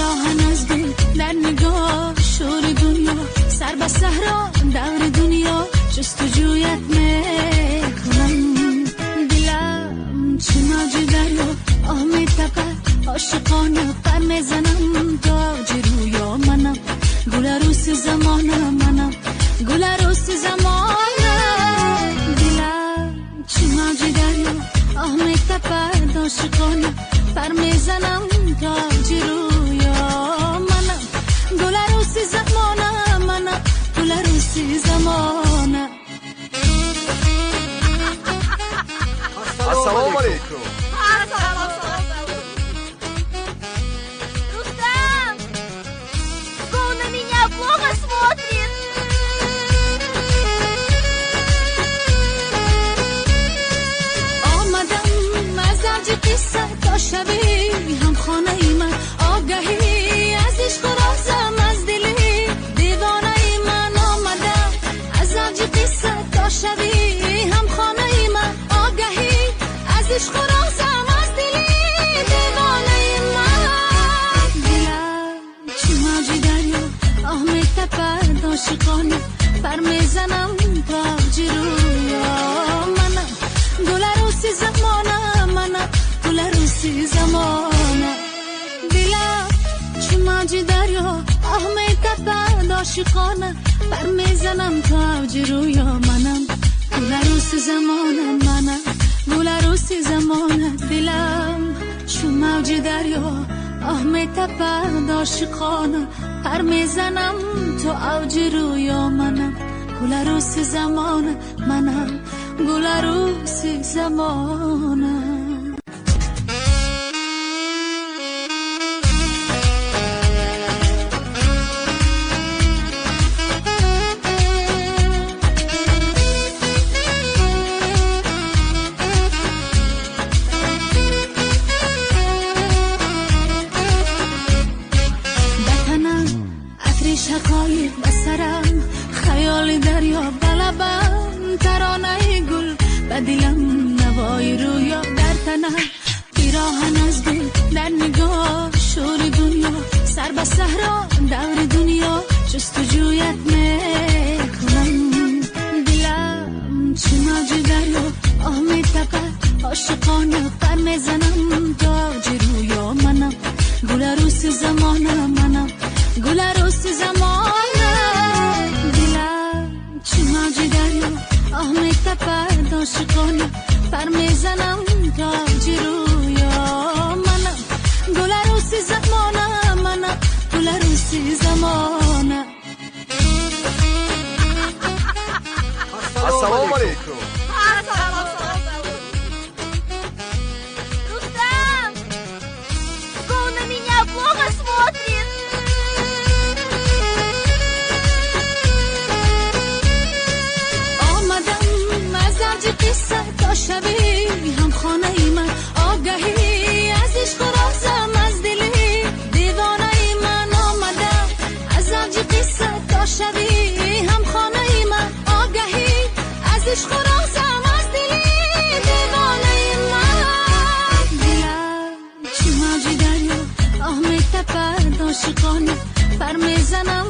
پیراهن از دل در نگاه شور دنیا سر به صحرا دور دنیا جستجویت میکنم دلم چه موج دریا آه میتپد عاشقانه پر میزنم تاج رویا منم گل عروس زمانه منم گل عروس زمانه دلم چه موج دریا آه میتپد عاشقانه پر میزنم تاج رویا منم گل عروس زمانه منم گل عروس زمانه السلام علیکم. Рустам! Он на меня плохо смотрит! آمدم از اوج قصه تا شبی هم خانه ای من آگهی از عشق رازم از دلی دیوانه ای من آمدم از اوج قصه تا شبی هم خانه ای من آگهی از عشق رازم از دلی دیوانه ای من دلم چه موج دریا آه میتپد عاشقانه پر میزنم تاج رویا منم گل عروس زمانه منم گل عروس زمانه دلم چه موج دریا آه میتپد عاشقانه پر میزنم تاج رویا منم گل عروس زمانه منم گل عروس زمانه دلم چه موج دریا آه میتپد عاشقانه پر میزنم تو اوج رویا منم گل عروس زمانه منم گل عروس زمانه شقایق بسرم خیال دریا بلبم ترانه گل به دلم نوای رویا در تنم پیراهن از دل در نگاه شور دنیا سر به صحرا دور دنیا جستجویت میکنم دلم چه موج دریا آه میتپد عاشقانه پر میزنم تاج رویا منم گل عروس زمانه منم گل عروس زمانه دلم چه موج دریا آه میتپد عاشقانه پر میزنم تاج رویا منم گل عروس زمانه منم گل عروس زمانه السلام علیکم. Рустам! Он на меня плохо смотрит! آمدم از اوج قصه تا شبی هم خانه ای من آگهی از عشق رازم از دلی دیوانه ای من آمدم از اوج قصه تا شبی هم خانه ای من آگهی از عشق رازم از دلی دیوانه ای من دلم چه موج دریا آه میتپد عاشقانه پر میزنم